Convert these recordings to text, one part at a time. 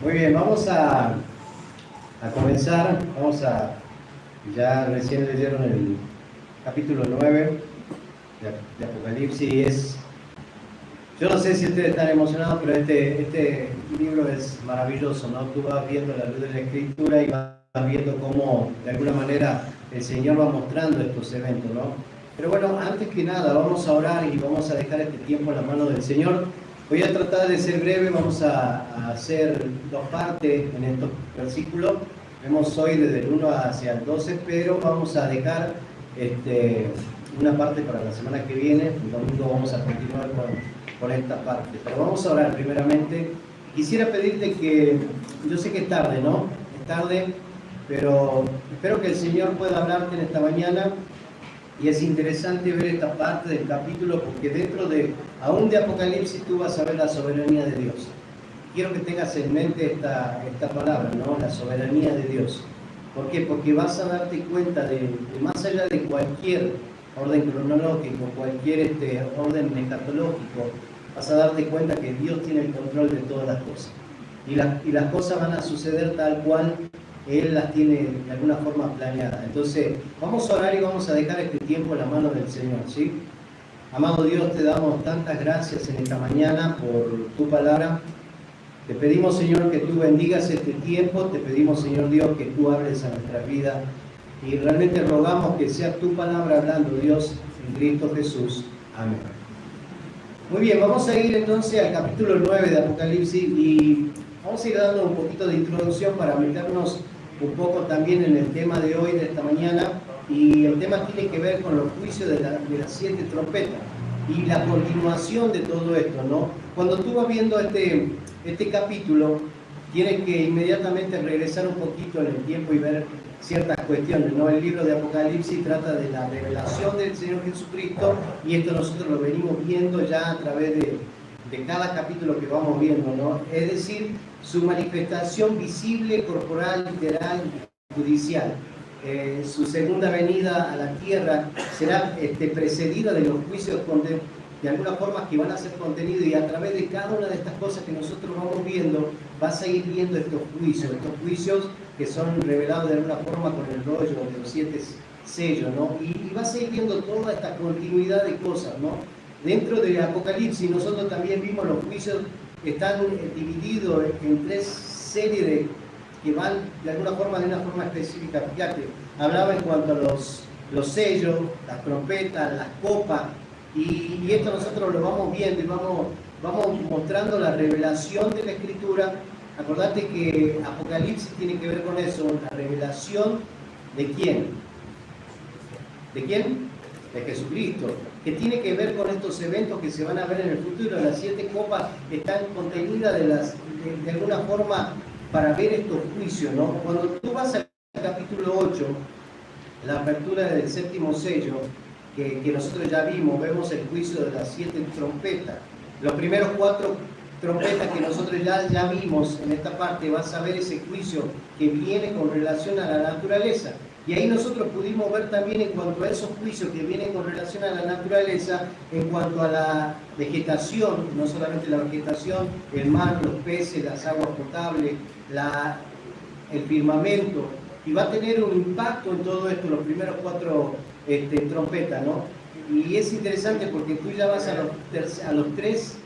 Muy bien, vamos a comenzar. Ya recién leyeron el capítulo 9 de Apocalipsis. Yo no sé si ustedes están emocionados, pero este libro es maravilloso, ¿no? Tú vas viendo la luz de la Escritura y vas viendo cómo, de alguna manera, el Señor va mostrando estos eventos, ¿no? Pero bueno, antes que nada, vamos a orar y vamos a dejar este tiempo en la mano del Señor. Voy a tratar de ser breve, vamos a hacer dos partes en estos versículos. Vemos hoy desde el 1 hacia el 12, pero vamos a dejar una parte para la semana que viene. El domingo vamos a continuar con esta parte. Pero vamos a orar primeramente. Quisiera pedirte que, yo sé que es tarde, ¿no? Es tarde, pero espero que el Señor pueda hablarte en esta mañana. Y es interesante ver esta parte del capítulo porque dentro aún de Apocalipsis tú vas a ver la soberanía de Dios. Quiero que tengas en mente esta palabra, ¿no? La soberanía de Dios. ¿Por qué? Porque vas a darte cuenta de más allá de cualquier orden cronológico, cualquier orden escatológico, vas a darte cuenta que Dios tiene el control de todas las cosas. Y las cosas van a suceder tal cual Él las tiene de alguna forma planeadas. Entonces, vamos a orar y vamos a dejar este tiempo en la mano del Señor, ¿sí? Amado Dios, te damos tantas gracias en esta mañana por tu palabra. Te pedimos, Señor, que tú bendigas este tiempo. Te pedimos, Señor Dios, que tú hables a nuestra vida. Y realmente rogamos que sea tu palabra hablando, Dios, en Cristo Jesús. Amén. Muy bien, vamos a ir entonces al capítulo 9 de Apocalipsis y vamos a ir dando un poquito de introducción para meternos un poco también en el tema de hoy, de esta mañana. Y el tema tiene que ver con los juicios de las 7 trompetas y la continuación de todo esto, ¿no? Cuando tú vas viendo este capítulo, tienes que inmediatamente regresar un poquito en el tiempo y ver ciertas cuestiones, ¿no? El libro de Apocalipsis trata de la revelación del Señor Jesucristo y esto nosotros lo venimos viendo ya a través de cada capítulo que vamos viendo, ¿no? Es decir, su manifestación visible, corporal, literal, judicial. Su segunda venida a la tierra será precedida de los juicios de alguna forma que van a ser contenidos, y a través de cada una de estas cosas que nosotros vamos viendo, vas a ir viendo estos juicios que son revelados de alguna forma con el rollo de los 7 sellos, ¿no? Y vas a ir viendo toda esta continuidad de cosas, ¿no? Dentro del Apocalipsis nosotros también vimos los juicios que están divididos en 3 series que van de alguna forma, de una forma específica. Fíjate, hablaba en cuanto a los sellos, las trompetas, las copas, y esto nosotros lo vamos viendo y vamos mostrando la revelación de la Escritura. Acordate que Apocalipsis tiene que ver con eso, la revelación ¿de quién? ¿De quién? De Jesucristo, que tiene que ver con estos eventos que se van a ver en el futuro. Las 7 copas están contenidas de alguna forma para ver estos juicios, ¿no? Cuando tú vas al capítulo 8, la apertura del 7º sello, que nosotros ya vemos el juicio de las 7 trompetas. Los primeros 4 trompetas que nosotros ya vimos en esta parte, vas a ver ese juicio que viene con relación a la naturaleza. Y ahí nosotros pudimos ver también en cuanto a esos juicios que vienen con relación a la naturaleza, en cuanto a la vegetación, no solamente la vegetación, el mar, los peces, las aguas potables, el firmamento, y va a tener un impacto en todo esto, los primeros 4 trompetas, ¿no? Y es interesante porque tú ya vas a las 3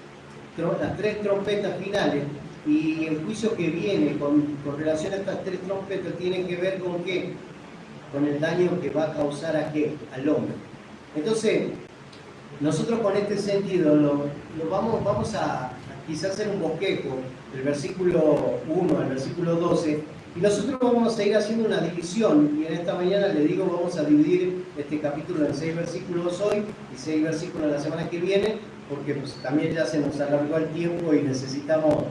trompetas finales, y el juicio que viene con relación a estas 3 trompetas tiene que ver con qué, con el daño que va a causar a qué, al hombre. Entonces, nosotros con este sentido vamos a quizás hacer un bosquejo del versículo 1 al versículo 12, y nosotros vamos a ir haciendo una división, y en esta mañana le digo, vamos a dividir este capítulo en 6 versículos hoy y 6 versículos la semana que viene, porque pues, también ya se nos alargó el tiempo y necesitamos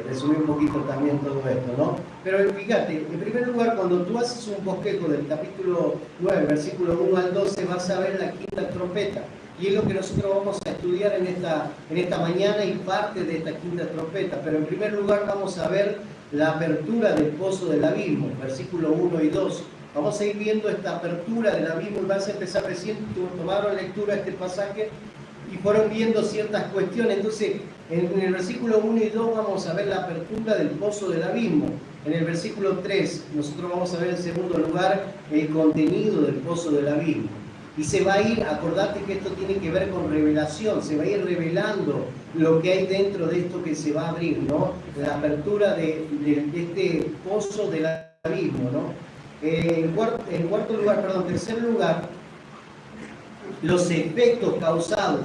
resumir un poquito también todo esto, ¿no? Pero fíjate, en primer lugar, cuando tú haces un bosquejo del capítulo 9, versículo 1 al 12, vas a ver la 5ª trompeta. Y es lo que nosotros vamos a estudiar en esta mañana y parte de esta 5ª trompeta. Pero en primer lugar vamos a ver la apertura del pozo del abismo, versículo 1 y 2. Vamos a ir viendo esta apertura del abismo y vas a empezar recién, tomaron lectura este pasaje, y fueron viendo ciertas cuestiones. Entonces, en el versículo 1 y 2 vamos a ver la apertura del pozo del abismo. En el versículo 3 nosotros vamos a ver en segundo lugar el contenido del pozo del abismo. Y se va a ir, acordate que esto tiene que ver con revelación, se va a ir revelando lo que hay dentro de esto que se va a abrir, ¿no? La apertura de este pozo del abismo, ¿no? Tercer lugar, los efectos causados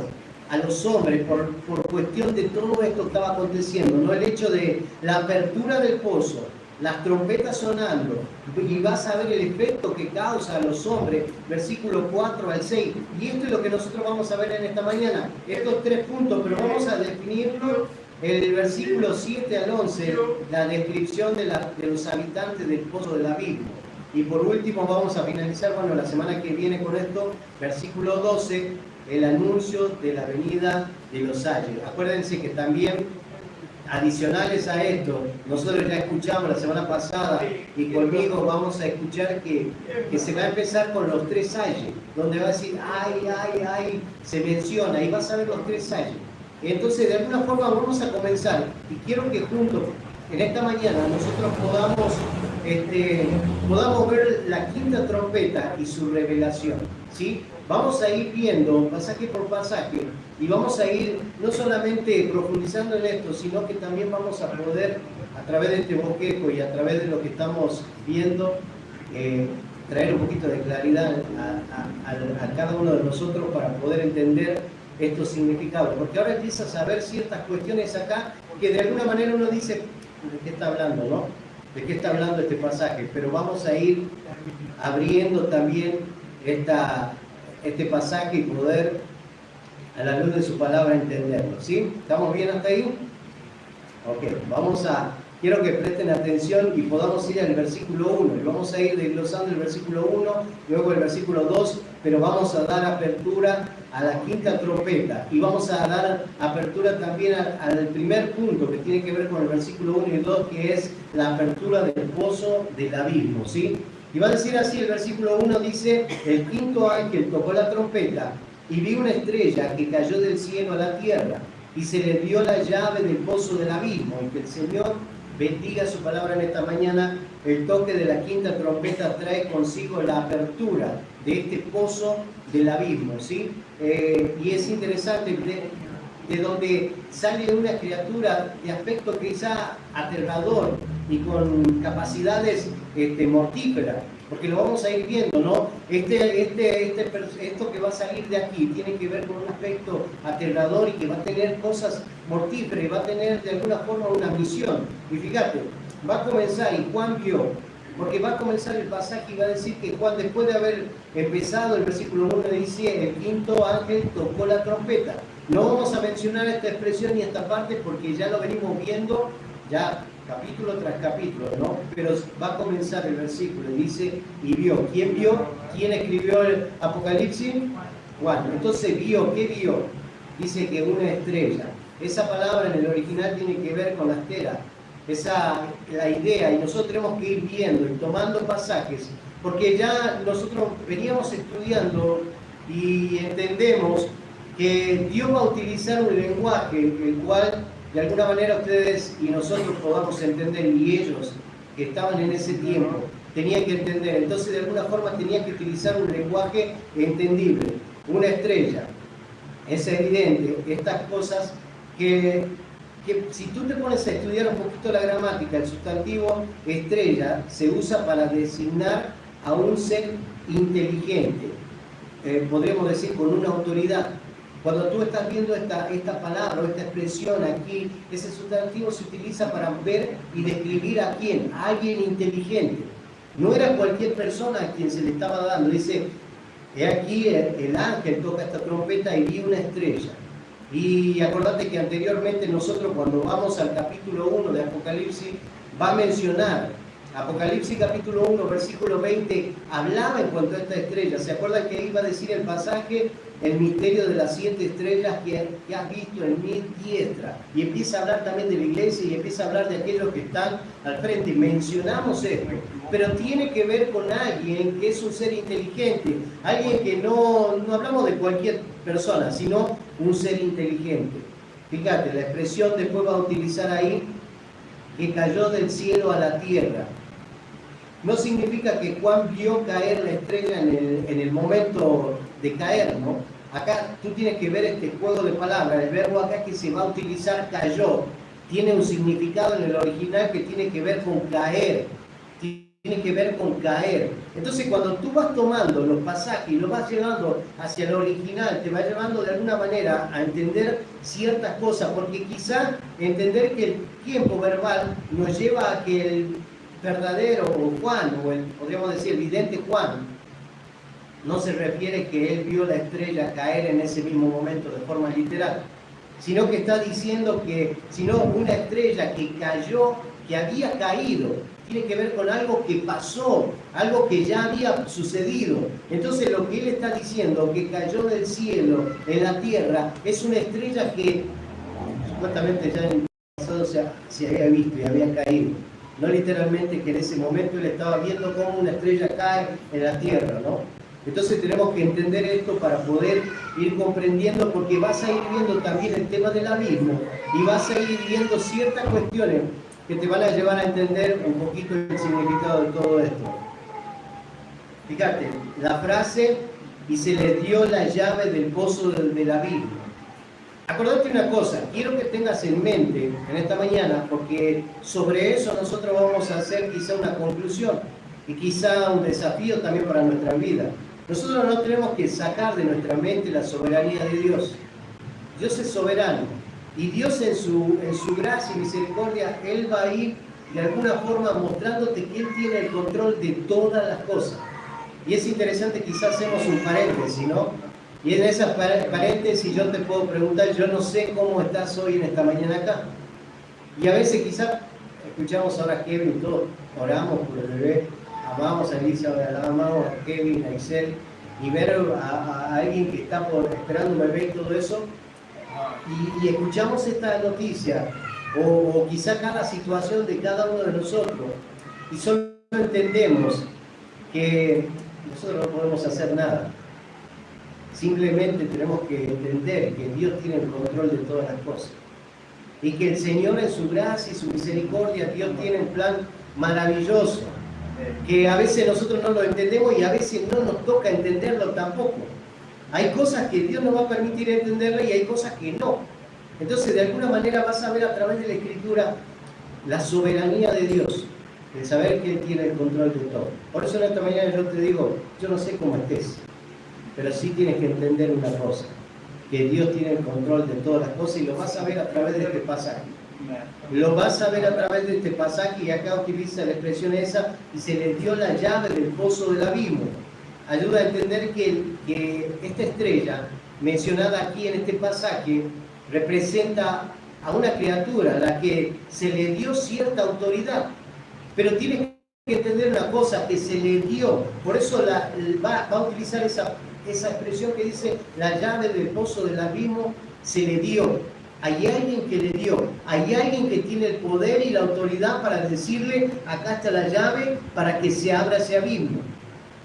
a los hombres por cuestión de todo esto que estaba aconteciendo, ¿no? El hecho de la apertura del pozo, las trompetas sonando, y vas a ver el efecto que causa a los hombres, versículo 4 al 6. Y esto es lo que nosotros vamos a ver en esta mañana, estos 3 puntos, pero vamos a definirlo en el versículo 7 al 11, la descripción de los habitantes del pozo del abismo. Y por último vamos a finalizar, bueno, la semana que viene con esto, versículo 12, el anuncio de la venida de los ayes. Acuérdense que también, adicionales a esto, nosotros ya escuchamos la semana pasada y conmigo vamos a escuchar que se va a empezar con los 3 ayes, donde va a decir, ay, se menciona, y vas a ver los 3 ayes. Entonces, de alguna forma vamos a comenzar, y quiero que juntos, en esta mañana, nosotros podamos ver la quinta trompeta y su revelación, ¿sí? Vamos a ir viendo pasaje por pasaje y vamos a ir no solamente profundizando en esto, sino que también vamos a poder, a través de este bosquejo y a través de lo que estamos viendo, traer un poquito de claridad a cada uno de nosotros para poder entender estos significados. Porque ahora empiezas a ver ciertas cuestiones acá que de alguna manera uno dice, ¿de qué está hablando, no? ¿De qué está hablando este pasaje? Pero vamos a ir abriendo también este pasaje y poder, a la luz de su palabra, entenderlo, ¿sí? ¿Estamos bien hasta ahí? Ok, quiero que presten atención y podamos ir al versículo 1, y vamos a ir desglosando el versículo 1, luego el versículo 2, pero vamos a dar apertura a la quinta trompeta, y vamos a dar apertura también al primer punto, que tiene que ver con el versículo 1 y 2, que es la apertura del pozo del abismo, ¿sí? Y va a decir así, el versículo 1 dice, el quinto ángel tocó la trompeta y vi una estrella que cayó del cielo a la tierra y se le dio la llave del pozo del abismo. Y que el Señor bendiga su palabra en esta mañana. El toque de la quinta trompeta trae consigo la apertura de este pozo del abismo, ¿sí? Y es interesante de donde sale una criatura de aspecto quizá aterrador y con capacidades mortíferas, porque lo vamos a ir viendo, ¿no? Esto que va a salir de aquí tiene que ver con un aspecto aterrador y que va a tener cosas mortíferas y va a tener de alguna forma una misión. Y fíjate, va a comenzar, y Juan vio, porque va a comenzar el pasaje y va a decir que Juan, después de haber empezado el versículo 1, dice, el quinto ángel tocó la trompeta. No vamos a mencionar esta expresión ni esta parte porque ya lo venimos viendo, ya capítulo tras capítulo, ¿no? Pero va a comenzar el versículo y dice, y vio. ¿Quién vio? ¿Quién escribió el Apocalipsis? Juan. Entonces vio, ¿qué vio? Dice que una estrella. Esa palabra en el original tiene que ver con la estela. La idea, y nosotros tenemos que ir viendo y tomando pasajes, porque ya nosotros veníamos estudiando y entendemos que Dios va a utilizar un lenguaje el cual de alguna manera ustedes y nosotros podamos entender, y ellos que estaban en ese tiempo tenían que entender. Entonces de alguna forma tenían que utilizar un lenguaje entendible. Una estrella, es evidente, estas cosas que si tú te pones a estudiar un poquito la gramática, el sustantivo estrella se usa para designar a un ser inteligente, podríamos decir con una autoridad. Cuando tú estás viendo esta palabra o esta expresión aquí, ese sustantivo se utiliza para ver y describir a quién, a alguien inteligente. No era cualquier persona a quien se le estaba dando. Dice, he aquí el ángel toca esta trompeta y vi una estrella. Y acordate que anteriormente nosotros, cuando vamos al capítulo 1 de Apocalipsis, va a mencionar, Apocalipsis capítulo 1, versículo 20, hablaba en cuanto a esta estrella. ¿Se acuerdan que iba a decir el pasaje? El misterio de las 7 estrellas que has visto en mi diestra. Y empieza a hablar también de la iglesia y empieza a hablar de aquellos que están al frente. Mencionamos esto, pero tiene que ver con alguien que es un ser inteligente, alguien que no hablamos de cualquier persona, sino un ser inteligente. Fíjate, la expresión después va a utilizar ahí que cayó del cielo a la tierra. No significa que Juan vio caer la estrella en el momento de caer, ¿no? Acá tú tienes que ver este juego de palabras. El verbo acá que se va a utilizar, cayó, tiene un significado en el original que tiene que ver con caer. Tiene que ver con caer. Entonces, cuando tú vas tomando los pasajes y los vas llevando hacia el original, te va llevando de alguna manera a entender ciertas cosas, porque quizá entender que el tiempo verbal nos lleva a que el verdadero o Juan, o podríamos decir el vidente Juan, no se refiere que él vio la estrella caer en ese mismo momento de forma literal, sino que está diciendo que, sino una estrella que cayó, que había caído, tiene que ver con algo que pasó, algo que ya había sucedido. Entonces lo que él está diciendo, que cayó del cielo en la tierra, es una estrella que supuestamente ya en el pasado se había visto y había caído. No literalmente que en ese momento él estaba viendo cómo una estrella cae en la tierra, ¿no? Entonces tenemos que entender esto para poder ir comprendiendo, porque vas a ir viendo también el tema del abismo y vas a ir viendo ciertas cuestiones que te van a llevar a entender un poquito el significado de todo esto. Fíjate, la frase, y se le dio la llave del pozo del abismo. Acordate una cosa, quiero que tengas en mente en esta mañana, porque sobre eso nosotros vamos a hacer quizá una conclusión y quizá un desafío también para nuestra vida. Nosotros no tenemos que sacar de nuestra mente la soberanía de Dios. Dios es soberano y Dios en su gracia y misericordia, Él va a ir de alguna forma mostrándote que Él tiene el control de todas las cosas. Y es interesante, quizás hacemos un paréntesis, ¿no? Y en esa paréntesis yo te puedo preguntar, yo no sé cómo estás hoy en esta mañana acá. Y a veces quizás escuchamos ahora a Kevin, todos oramos por el bebé, amamos a Elisa, amamos a Kevin, a Isel, y ver a alguien que está esperando un bebé y todo eso, y escuchamos esta noticia, o quizá cada situación de cada uno de nosotros, y solo entendemos que nosotros no podemos hacer nada. Simplemente tenemos que entender que Dios tiene el control de todas las cosas. Y que el Señor en su gracia y su misericordia, Dios tiene un plan maravilloso. Que a veces nosotros no lo entendemos y a veces no nos toca entenderlo tampoco. Hay cosas que Dios nos va a permitir entenderla y hay cosas que no. Entonces, de alguna manera vas a ver a través de la Escritura la soberanía de Dios. De saber que Él tiene el control de todo. Por eso en esta mañana yo te digo, yo no sé cómo estés. Pero sí tienes que entender una cosa, que Dios tiene el control de todas las cosas y lo vas a ver a través de este pasaje. Lo vas a ver a través de este pasaje y acá utiliza la expresión esa, y se le dio la llave del pozo del abismo. Ayuda a entender que esta estrella mencionada aquí en este pasaje representa a una criatura a la que se le dio cierta autoridad. Pero tienes que entender una cosa, que se le dio, por eso va a utilizar esa expresión que dice la llave del pozo del abismo, se le dio. Hay alguien que le dio, hay alguien que tiene el poder y la autoridad para decirle, acá está la llave para que se abra ese abismo.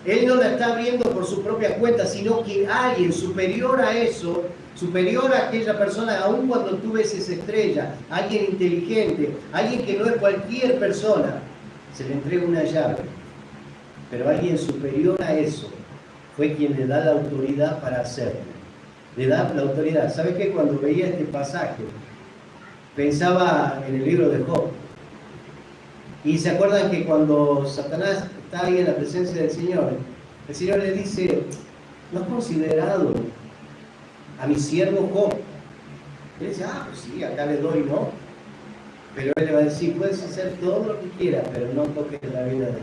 Él no la está abriendo por su propia cuenta, sino que alguien superior a eso, superior a aquella persona, aun cuando tú ves esa estrella, alguien inteligente, alguien que no es cualquier persona, se le entrega una llave. Pero alguien superior a eso fue quien le da la autoridad para hacerlo. Le da la autoridad. ¿Sabes qué? Cuando veía este pasaje, pensaba en el libro de Job. Y se acuerdan que cuando Satanás está ahí en la presencia del Señor, el Señor le dice, ¿no has considerado a mi siervo Job? Él dice, pues sí, acá le doy, ¿no? Pero él le va a decir, puedes hacer todo lo que quieras, pero no toques la vida de él.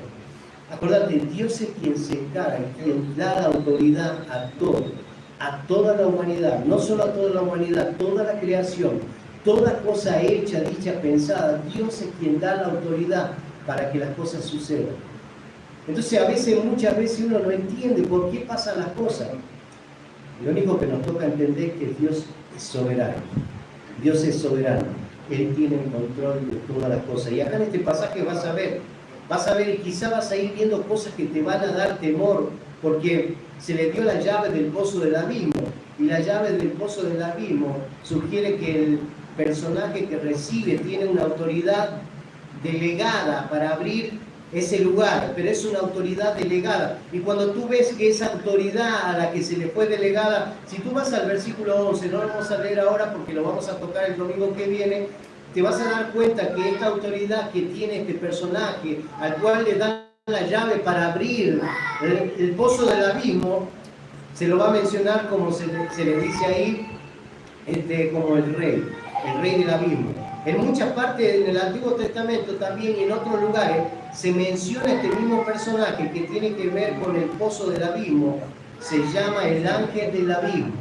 Acuérdate, Dios es quien se encarga, quien da la autoridad a todo, a toda la humanidad, no solo a toda la humanidad, toda la creación, toda cosa hecha, dicha, pensada. Dios es quien da la autoridad para que las cosas sucedan. Entonces, muchas veces uno no entiende por qué pasan las cosas. Lo único que nos toca entender es que Dios es soberano. Dios es soberano. Él tiene el control de todas las cosas. Y acá en este pasaje vas a ver y quizá vas a ir viendo cosas que te van a dar temor, porque se le dio la llave del pozo del abismo. y la llave del pozo del abismo sugiere que el personaje que recibe tiene una autoridad delegada para abrir ese lugar, pero es una autoridad delegada. Y cuando tú ves que esa autoridad a la que se le fue delegada, si tú vas al versículo 11, no lo vamos a leer ahora porque lo vamos a tocar el domingo que viene, te vas a dar cuenta que esta autoridad que tiene este personaje, al cual le dan la llave para abrir el pozo del abismo, se lo va a mencionar como se le dice ahí, como el rey del abismo. En muchas partes en el Antiguo Testamento también y en otros lugares se menciona este mismo personaje que tiene que ver con el pozo del abismo, se llama el ángel del abismo.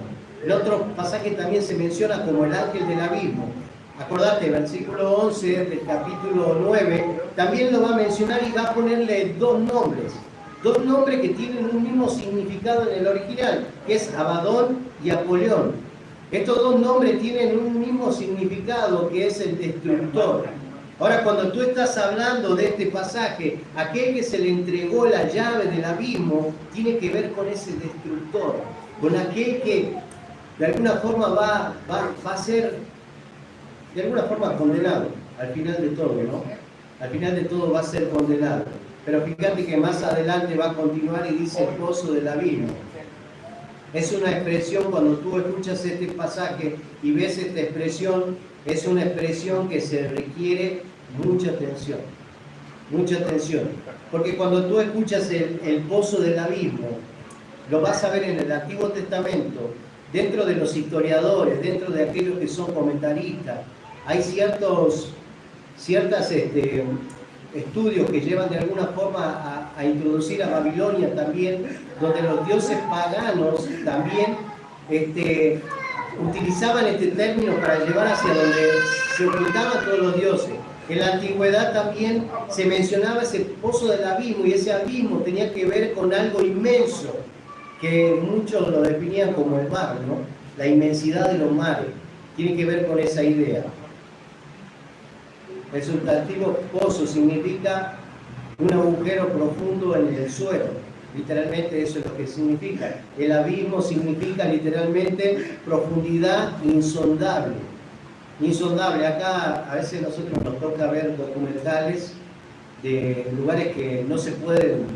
En otro pasaje también se menciona como el ángel del abismo. Acordate, versículo 11 del capítulo 9, también lo va a mencionar y va a ponerle dos nombres que tienen un mismo significado en el original, que es Abadón y Apolión. Estos dos nombres tienen un mismo significado, que es el destructor. Ahora, cuando tú estás hablando de este pasaje, aquel que se le entregó la llave del abismo tiene que ver con ese destructor, con aquel que de alguna forma va a ser de alguna forma condenado al final de todo, ¿no? Al final de todo va a ser condenado. Pero fíjate que más adelante va a continuar y dice el pozo del abismo. Es una expresión, cuando tú escuchas este pasaje y ves esta expresión, es una expresión que se requiere mucha atención. Mucha atención. Porque cuando tú escuchas el pozo del abismo, lo vas a ver en el Antiguo Testamento, dentro de los historiadores, dentro de aquellos que son comentaristas, hay ciertos estudios que llevan de alguna forma a introducir a Babilonia también, donde los dioses paganos también utilizaban este término para llevar hacia donde se ocultaban todos los dioses. En la antigüedad también se mencionaba ese pozo del abismo, y ese abismo tenía que ver con algo inmenso, que muchos lo definían como el mar, ¿no? La inmensidad de los mares, tiene que ver con esa idea. El sustantivo pozo significa un agujero profundo en el suelo. Literalmente eso es lo que significa. El abismo significa literalmente profundidad insondable. Insondable. Acá a veces nosotros nos toca ver documentales de lugares que no se pueden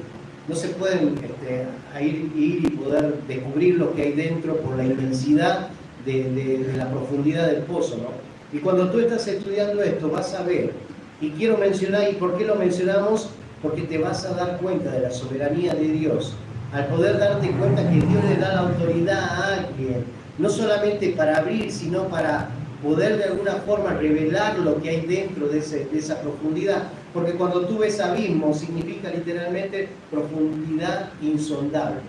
ir y poder descubrir lo que hay dentro por la inmensidad de la profundidad del pozo, ¿no? Y cuando tú estás estudiando esto vas a ver, y quiero mencionar, ¿y por qué lo mencionamos? Porque te vas a dar cuenta de la soberanía de Dios, al poder darte cuenta que Dios le da la autoridad a alguien, no solamente para abrir, sino para poder de alguna forma revelar lo que hay dentro de esa profundidad. Porque cuando tú ves abismo, significa literalmente profundidad insondable,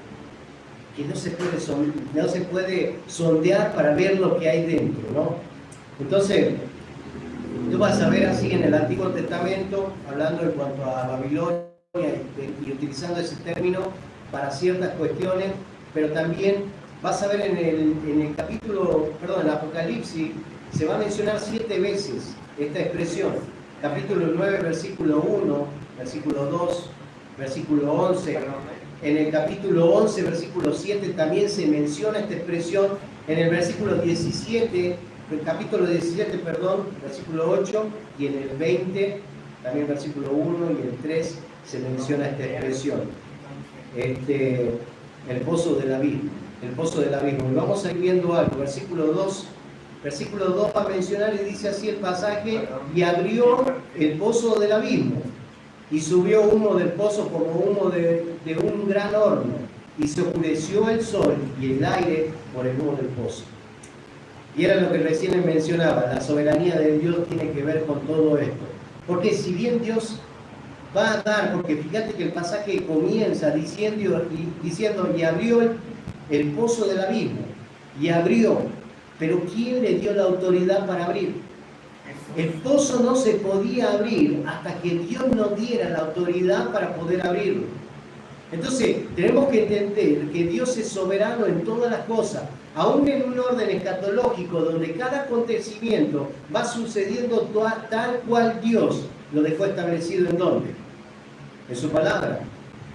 que no se puede sondear para ver lo que hay dentro, ¿no? Entonces, tú vas a ver así en el Antiguo Testamento, hablando en cuanto a Babilonia y utilizando ese término para ciertas cuestiones, pero también vas a ver en el Apocalipsis, se va a mencionar 7 veces esta expresión. Capítulo 9, versículo 1, versículo 2, versículo 11. En el capítulo 11, versículo 7 también se menciona esta expresión. En el versículo 17, el capítulo 17, versículo 8, y en el 20, también versículo 1 y el 3, se menciona esta expresión. El pozo del abismo. El pozo del abismo. Y vamos a ir viendo algo. Versículo 2 va a mencionar y dice así el pasaje: y abrió el pozo del abismo, y subió humo del pozo como humo de un gran horno, y se oscureció el sol y el aire por el humo del pozo. Y era lo que recién les mencionaba, la soberanía de Dios tiene que ver con todo esto. Porque si bien Dios va a dar, porque fíjate que el pasaje comienza diciendo y abrió el pozo del abismo, y abrió, pero ¿quién le dio la autoridad para abrir? El pozo no se podía abrir hasta que Dios nos diera la autoridad para poder abrirlo. Entonces, tenemos que entender que Dios es soberano en todas las cosas, aún en un orden escatológico donde cada acontecimiento va sucediendo tal cual Dios lo dejó establecido. ¿En dónde? En su palabra.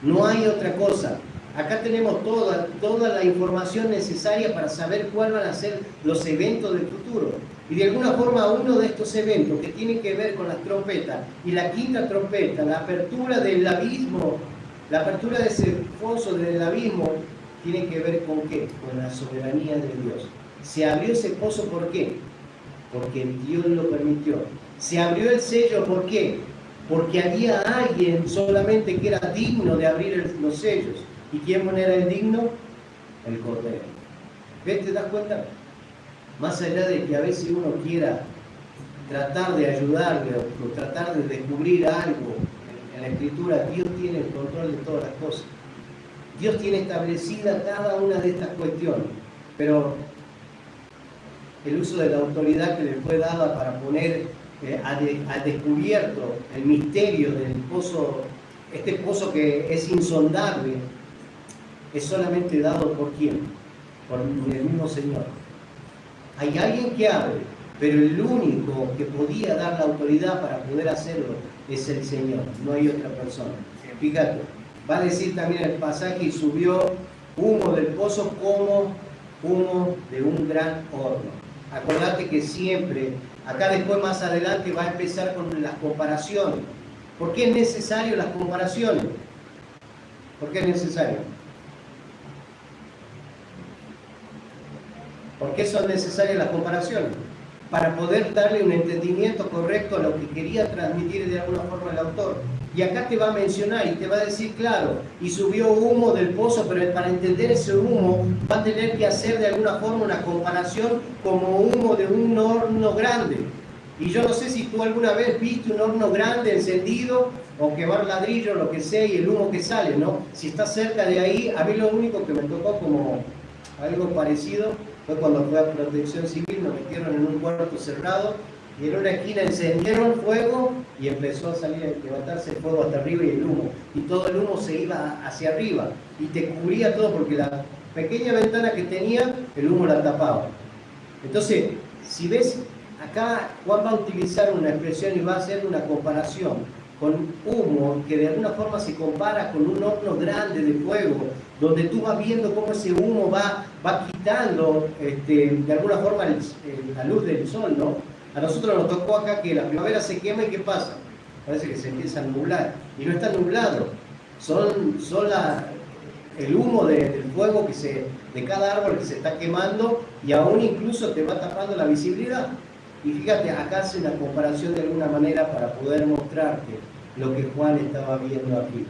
No hay otra cosa. Acá tenemos toda la información necesaria para saber cuáles van a ser los eventos del futuro. Y de alguna forma uno de estos eventos que tiene que ver con las trompetas y la quinta trompeta, la apertura del abismo, la apertura de ese foso del abismo, tiene que ver con ¿qué? Con la soberanía de Dios. Se abrió ese pozo, ¿por qué? Porque Dios lo permitió. Se abrió el sello, ¿por qué? Porque había alguien solamente que era digno de abrir los sellos. ¿Y quién era el digno? El Cordero. ¿Ves? ¿Te das cuenta? Más allá de que a veces uno quiera tratar de ayudarle o tratar de descubrir algo en la Escritura, Dios tiene el control de todas las cosas. Dios tiene establecida cada una de estas cuestiones, pero el uso de la autoridad que le fue dada para poner al descubierto el misterio del pozo, este pozo que es insondable, es solamente dado ¿por quién? Por el mismo Señor. Hay alguien que abre, pero el único que podía dar la autoridad para poder hacerlo es el Señor, no hay otra persona. Fíjate, va a decir también el pasaje, y subió humo del pozo como humo de un gran horno. Acordate que siempre, acá después más adelante va a empezar con las comparaciones. ¿Por qué es necesario las comparaciones? ¿Por qué es necesario? ¿Por qué son necesarias las comparaciones? Para poder darle un entendimiento correcto a lo que quería transmitir de alguna forma el autor. Y acá te va a mencionar y te va a decir, claro, y subió humo del pozo, pero para entender ese humo va a tener que hacer de alguna forma una comparación como humo de un horno grande. Y yo no sé si tú alguna vez viste un horno grande encendido o quemar ladrillo, lo que sea, y el humo que sale, ¿no? Si está cerca de ahí, a mí lo único que me tocó como algo parecido fue cuando fue a Protección Civil, nos metieron en un cuarto cerrado y en una esquina encendieron fuego y empezó a salir, a levantarse el fuego hasta arriba y el humo. Y todo el humo se iba hacia arriba y te cubría todo porque la pequeña ventana que tenía, el humo la tapaba. Entonces, si ves, acá Juan va a utilizar una expresión y va a hacer una comparación con humo que de alguna forma se compara con un horno grande de fuego, donde tú vas viendo cómo ese humo va quitando de alguna forma la luz del sol, ¿no? A nosotros nos tocó acá que la primavera se quema y ¿qué pasa? Parece que se empieza a nublar, y no está nublado, son el humo del fuego de cada árbol que se está quemando, y aún incluso te va tapando la visibilidad. Y fíjate, acá hace una comparación de alguna manera para poder mostrarte lo que Juan estaba viendo aquí.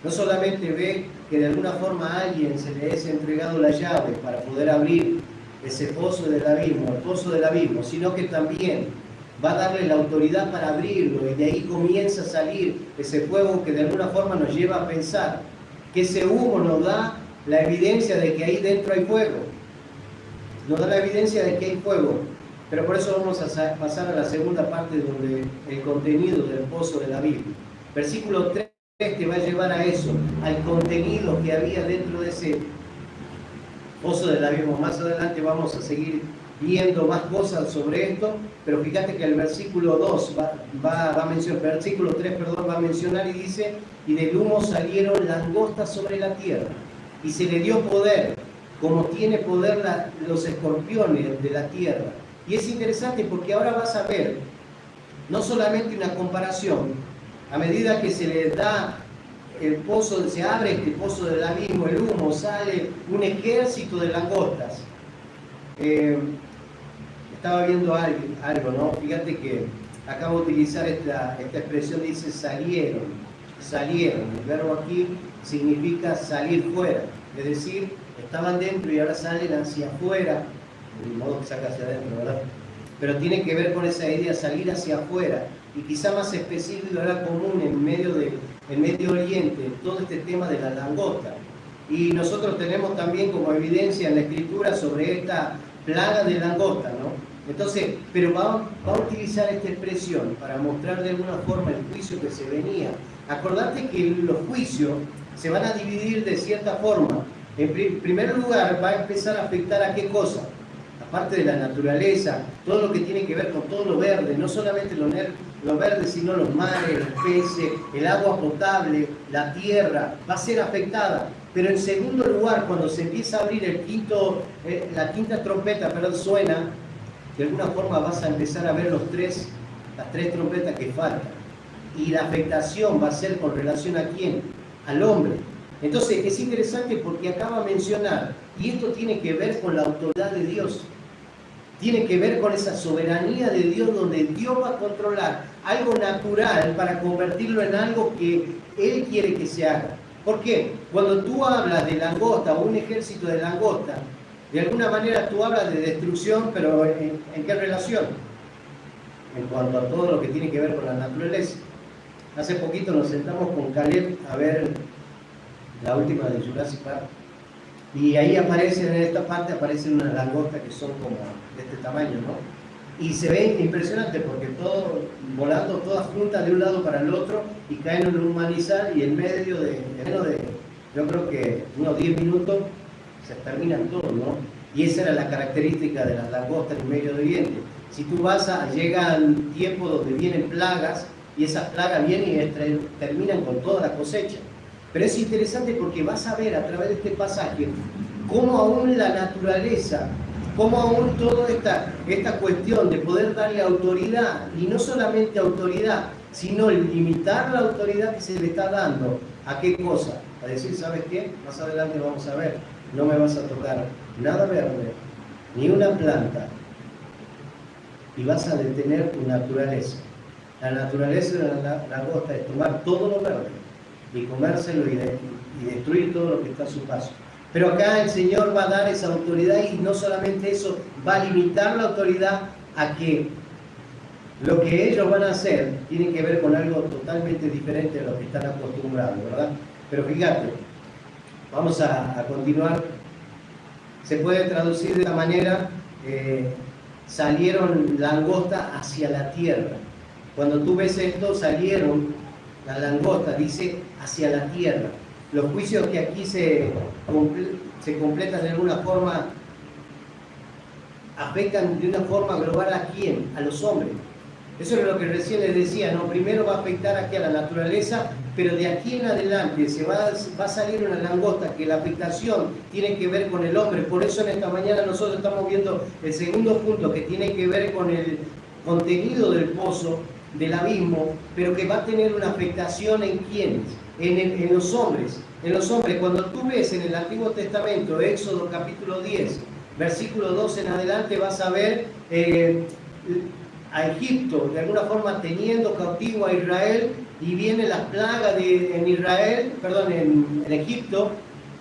No solamente ve que de alguna forma a alguien se le es entregado la llave para poder abrir ese pozo del abismo, el pozo del abismo, sino que también va a darle la autoridad para abrirlo, y de ahí comienza a salir ese fuego que de alguna forma nos lleva a pensar que ese humo nos da la evidencia de que ahí dentro hay fuego. Nos da la evidencia de que hay fuego. Pero por eso vamos a pasar a la segunda parte donde el contenido del pozo del abismo. Versículo 3 te va a llevar a eso, al contenido que había dentro de ese pozo del abismo. Más adelante vamos a seguir viendo más cosas sobre esto, pero fíjate que el versículo 2 va a mencionar, versículo 3, perdón, va a mencionar y dice, y del humo salieron langostas sobre la tierra, y se le dio poder, como tiene poder los escorpiones de la tierra. Y es interesante porque ahora vas a ver no solamente una comparación, a medida que se le da el pozo, se abre este pozo del abismo, el humo, sale un ejército de langostas. Estaba viendo algo, ¿no? Fíjate que acabo de utilizar esta expresión, dice salieron. El verbo aquí significa salir fuera, es decir, estaban dentro y ahora salen hacia afuera. De modo que saca hacia adentro, ¿verdad? Pero tiene que ver con esa idea, salir hacia afuera, y quizá más específico era común en Medio Oriente, todo este tema de la langosta. Y nosotros tenemos también como evidencia en la Escritura sobre esta plaga de langosta, ¿no? Entonces, pero va a utilizar esta expresión para mostrar de alguna forma el juicio que se venía. Acordate que los juicios se van a dividir de cierta forma. En primer lugar, va a empezar a afectar a qué cosa. Aparte de la naturaleza, todo lo que tiene que ver con todo lo verde, no solamente lo verde, sino los mares, los peces, el agua potable, la tierra, va a ser afectada. Pero en segundo lugar, cuando se empieza a abrir la quinta trompeta, suena, de alguna forma vas a empezar a ver las tres trompetas que faltan. Y la afectación va a ser con relación a quién, al hombre. Entonces es interesante porque acaba de mencionar, y esto tiene que ver con la autoridad de Dios, tiene que ver con esa soberanía de Dios, donde Dios va a controlar algo natural para convertirlo en algo que Él quiere que se haga. ¿Por qué? Cuando tú hablas de langosta o un ejército de langosta, de alguna manera tú hablas de destrucción, pero ¿en qué relación? En cuanto a todo lo que tiene que ver con la naturaleza. Hace poquito nos sentamos con Caleb a ver la última de Jurassic Park. Y ahí aparecen, en esta parte aparecen unas langostas que son como de este tamaño, ¿no? Y se ve impresionante porque todo volando todas juntas de un lado para el otro y caen en un manizal y en medio de menos de, yo creo que unos 10 minutos se terminan todos, ¿no? Y esa era la característica de las langostas en Medio Oriente. Si tú llegan tiempos donde vienen plagas y esas plagas vienen y terminan con toda la cosecha. Pero es interesante porque vas a ver a través de este pasaje cómo aún la naturaleza, cómo aún toda esta cuestión de poder darle autoridad, y no solamente autoridad, sino limitar la autoridad que se le está dando. ¿A qué cosa? A decir, ¿sabes qué? Más adelante vamos a ver, no me vas a tocar nada verde, ni una planta, y vas a detener tu naturaleza. La naturaleza de la langosta es tomar todo lo verde y comérselo y destruir todo lo que está a su paso. Pero acá el Señor va a dar esa autoridad, y no solamente eso, va a limitar la autoridad a que lo que ellos van a hacer tiene que ver con algo totalmente diferente a lo que están acostumbrados, ¿verdad? Pero fíjate, vamos a continuar. Se puede traducir de esta manera, salieron langosta hacia la tierra. Cuando tú ves esto, salieron la langosta, dice hacia la tierra. Los juicios que aquí se completan de alguna forma, afectan de una forma global ¿a quién? A los hombres. Eso es lo que recién les decía, ¿no? Primero va a afectar aquí a la naturaleza, pero de aquí en adelante va a salir una langosta que la afectación tiene que ver con el hombre. Por eso en esta mañana nosotros estamos viendo el segundo punto, que tiene que ver con el contenido del pozo, del abismo, pero que va a tener una afectación en quiénes, en los hombres. En los hombres, cuando tú ves en el Antiguo Testamento, Éxodo capítulo 10, versículo 2 en adelante, vas a ver a Egipto de alguna forma teniendo cautivo a Israel, y vienen las plagas en Egipto,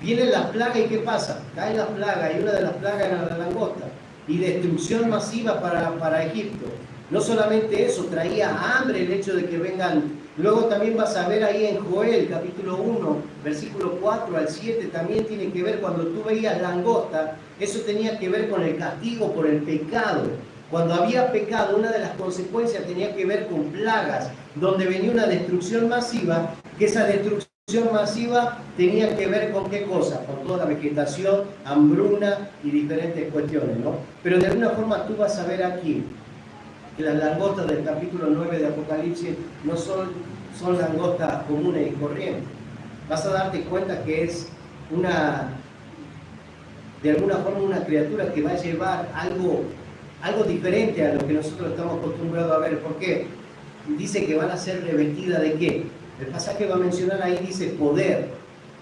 vienen las plagas, y ¿qué pasa? Caen las plagas, y una de las plagas era la langosta, y destrucción masiva para Egipto. No solamente eso, traía hambre el hecho de que vengan. Luego también vas a ver ahí en Joel, capítulo 1, versículo 4 al 7, también tiene que ver, cuando tú veías langosta, eso tenía que ver con el castigo por el pecado. Cuando había pecado, una de las consecuencias tenía que ver con plagas, donde venía una destrucción masiva, que esa destrucción masiva tenía que ver con qué cosa, con toda la vegetación, hambruna y diferentes cuestiones, ¿no? Pero de alguna forma tú vas a ver aquí que las langostas del capítulo 9 de Apocalipsis no son langostas comunes y corrientes. Vas a darte cuenta que es de alguna forma una criatura que va a llevar algo diferente a lo que nosotros estamos acostumbrados a ver. ¿Por qué? Dice que van a ser revestidas ¿de qué? El pasaje va a mencionar ahí, dice poder,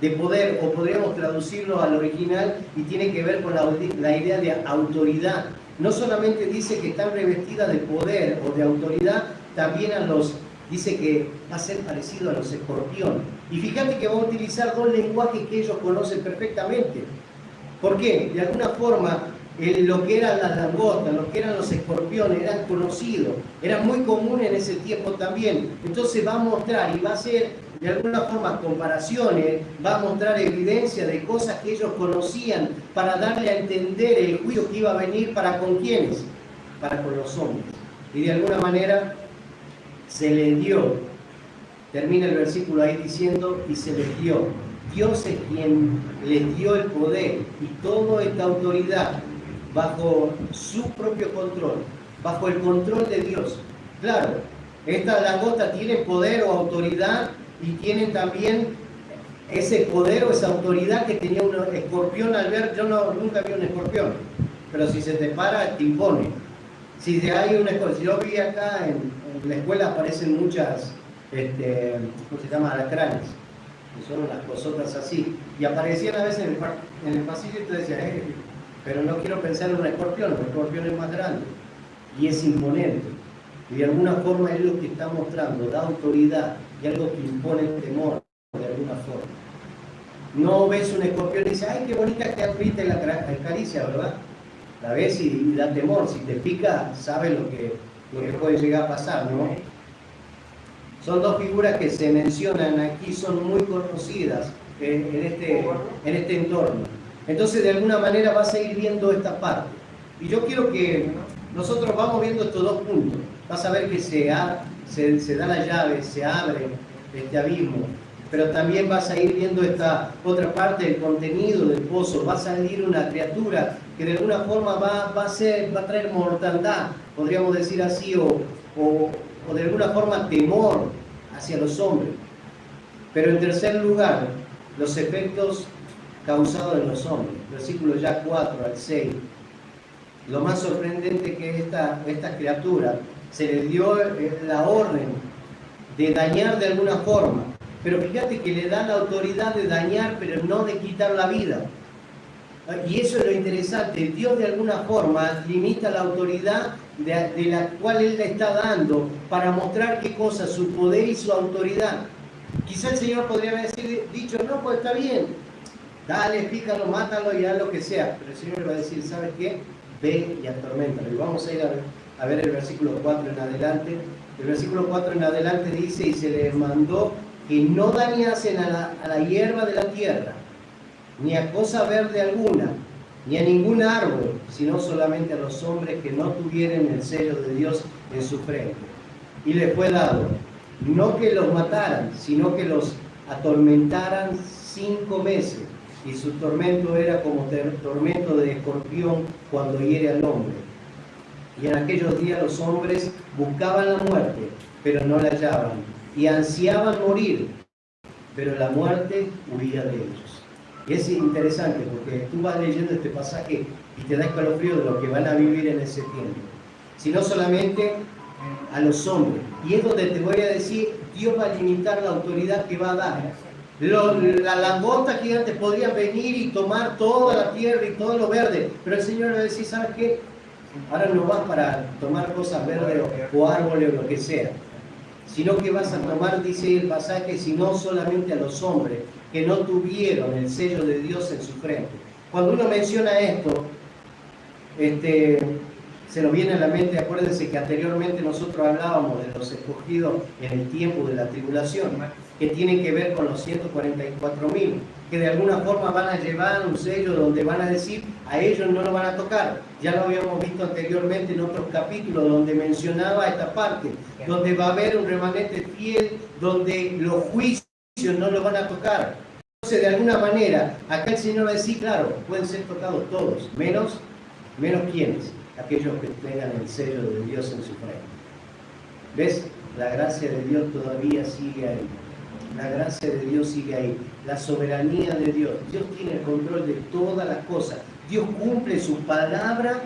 de poder, o podríamos traducirlo al original, y tiene que ver con la idea de autoridad. No solamente dice que están revestidas de poder o de autoridad, también dice que va a ser parecido a los escorpiones. Y fíjate que va a utilizar dos lenguajes que ellos conocen perfectamente. ¿Por qué? De alguna forma, lo que eran las langostas, lo que eran los escorpiones, eran conocidos, eran muy comunes en ese tiempo también. Entonces va a mostrar, y va a hacer de alguna forma comparaciones, va a mostrar evidencia de cosas que ellos conocían, para darle a entender el juicio que iba a venir. ¿Para con quiénes? Para con los hombres. Y de alguna manera se les dio, termina el versículo ahí diciendo, y se les dio. Dios es quien les dio el poder y toda esta autoridad bajo su propio control, bajo el control de Dios. Claro, Estas langostas tienen poder o autoridad y tienen también ese poder o esa autoridad que tenía un escorpión al ver. Yo nunca vi un escorpión, pero si se te para, te impone. Si hay un escorpión, si yo vi acá en la escuela aparecen muchas, ¿cómo se llama? Alacranes, que son unas cosotas así, y aparecían a veces en el pasillo y te decían, pero no quiero pensar en un escorpión es más grande y es imponente. Y de alguna forma es lo que está mostrando, da autoridad y algo que impone temor de alguna forma. No ves un escorpión y dices, ay, qué bonita que apriete la caricia, ¿verdad? La ves y da temor. Si te pica, sabes lo que puede llegar a pasar, ¿no? Son dos figuras que se mencionan aquí, son muy conocidas en este entorno. Entonces, de alguna manera vas a ir viendo esta parte. Y yo quiero que nosotros vamos viendo estos dos puntos. Vas a ver que se da la llave, se abre este abismo, pero también vas a ir viendo esta otra parte del contenido del pozo. Va a salir una criatura que de alguna forma va a traer mortandad, podríamos decir así, o de alguna forma temor hacia los hombres. Pero en tercer lugar, los efectos causados en los hombres. Versículos ya 4 al 6. Lo más sorprendente que esta criatura se le dio la orden de dañar de alguna forma. Pero fíjate que le da la autoridad de dañar, pero no de quitar la vida. Y eso es lo interesante. Dios de alguna forma limita la autoridad de la cual Él le está dando para mostrar qué cosa, su poder y su autoridad. Quizá el Señor podría haber dicho, no, pues está bien, dale, pícalo, mátalo y haz lo que sea. Pero el Señor le va a decir, ¿sabes qué? Ve y atorméntalo. Y vamos a ir a ver el versículo 4 en adelante. El versículo 4 en adelante dice, y se les mandó que no dañasen a la hierba de la tierra, ni a cosa verde alguna, ni a ningún árbol, sino solamente a los hombres que no tuvieran el sello de Dios en su frente. Y les fue dado, no que los mataran, sino que los atormentaran 5 meses. Y su tormento era como tormento de escorpión cuando hiere al hombre. Y en aquellos días los hombres buscaban la muerte, pero no la hallaban, y ansiaban morir, pero la muerte huía de ellos. Y es interesante porque tú vas leyendo este pasaje y te da escalofrío de lo que van a vivir en ese tiempo. Sino solamente a los hombres. Y es donde te voy a decir, Dios va a limitar la autoridad que va a dar. Las langostas gigantes podrían venir y tomar toda la tierra y todo lo verde, pero el Señor le va a decir, ¿sabes qué? Ahora no vas para tomar cosas verdes o árboles o lo que sea, sino que vas a tomar, dice el pasaje, sino solamente a los hombres que no tuvieron el sello de Dios en su frente. Cuando uno menciona esto, se nos viene a la mente, acuérdense que anteriormente nosotros hablábamos de los escogidos en el tiempo de la tribulación, que tienen que ver con los 144.000, que de alguna forma van a llevar un sello donde van a decir, a ellos no lo van a tocar. Ya lo habíamos visto anteriormente en otros capítulos donde mencionaba esta parte, donde va a haber un remanente fiel, donde los juicios no lo van a tocar. Entonces, de alguna manera, acá el Señor va a decir, claro, pueden ser tocados todos, menos ¿quiénes? Aquellos que tengan el sello de Dios en su frente. ¿Ves? La gracia de Dios todavía sigue ahí. La gracia de Dios sigue ahí. La soberanía de Dios. Dios tiene el control de todas las cosas. Dios cumple su palabra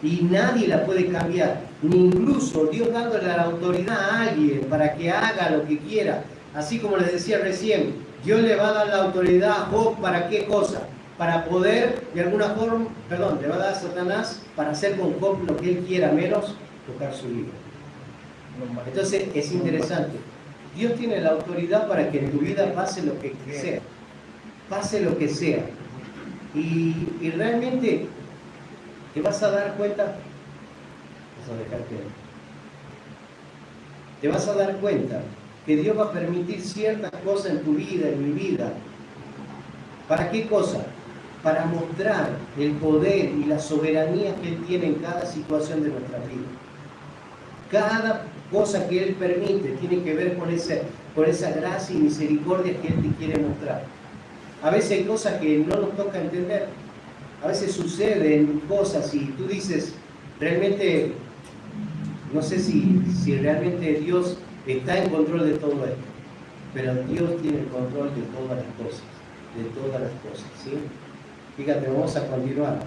y nadie la puede cambiar. Ni incluso Dios dándole la autoridad a alguien para que haga lo que quiera. Así como les decía recién, Dios le va a dar la autoridad a Job ¿para qué cosa? Para poder, de alguna forma, le va a dar a Satanás para hacer con Job lo que él quiera, menos tocar su libro. Entonces es interesante. Dios tiene la autoridad para que en tu vida pase lo que sea. Pase lo que sea. Y realmente te vas a dar cuenta. Te vas a dar cuenta que Dios va a permitir ciertas cosas en tu vida, en mi vida. ¿Para qué cosa? Para mostrar el poder y la soberanía que Él tiene en cada situación de nuestra vida. Cada cosa que Él permite tiene que ver con esa gracia y misericordia que Él te quiere mostrar. A veces hay cosas que no nos toca entender. A veces suceden cosas y tú dices, realmente No sé si realmente Dios está en control de todo esto, pero Dios tiene el control de todas las cosas, ¿sí? Fíjate, vamos a continuar.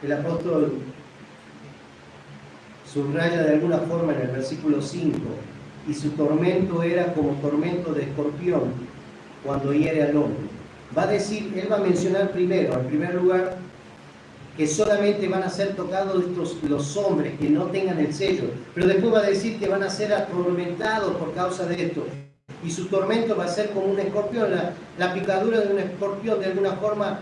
El apóstol subraya de alguna forma en el versículo 5, y su tormento era como tormento de escorpión cuando hiere al hombre. Va a decir, él va a mencionar primero, en primer lugar, que solamente van a ser tocados los hombres que no tengan el sello, pero después va a decir que van a ser atormentados por causa de esto. Y su tormento va a ser como un escorpión. La picadura de un escorpión de alguna forma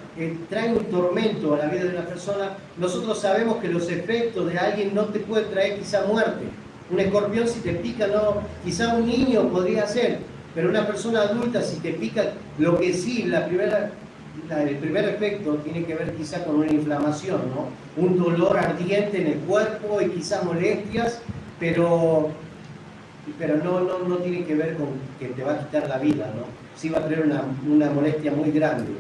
trae un tormento a la vida de una persona. Nosotros sabemos que los efectos de alguien no te puede traer quizá muerte. Un escorpión si te pica, no, quizá un niño podría ser, pero una persona adulta si te pica, lo que sí, el primer efecto tiene que ver quizá con una inflamación, ¿no? Un dolor ardiente en el cuerpo y quizá molestias, pero no tiene que ver con que te va a quitar la vida, ¿no? Sí va a traer una molestia muy grande.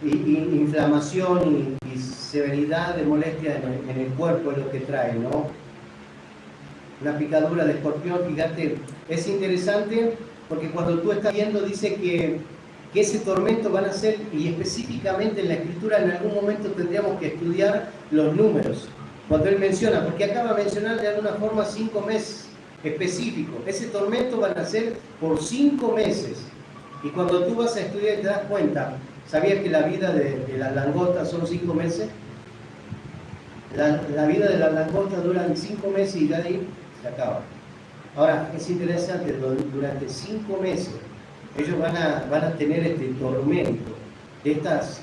Inflamación y severidad de molestia en el cuerpo es lo que trae, ¿no? Una picadura de escorpión, fíjate, es interesante porque cuando tú estás viendo dice que ese tormento van a ser, y específicamente en la Escritura en algún momento tendríamos que estudiar los números. Cuando él menciona, porque acaba de mencionar de alguna forma 5 meses específicos. Ese tormento van a ser por 5 meses. Y cuando tú vas a estudiar y te das cuenta, ¿sabías que la vida de las langostas son 5 meses? La vida de las langostas duran 5 meses y de ahí se acaba. Ahora, es interesante, durante 5 meses ellos van a tener este tormento de estas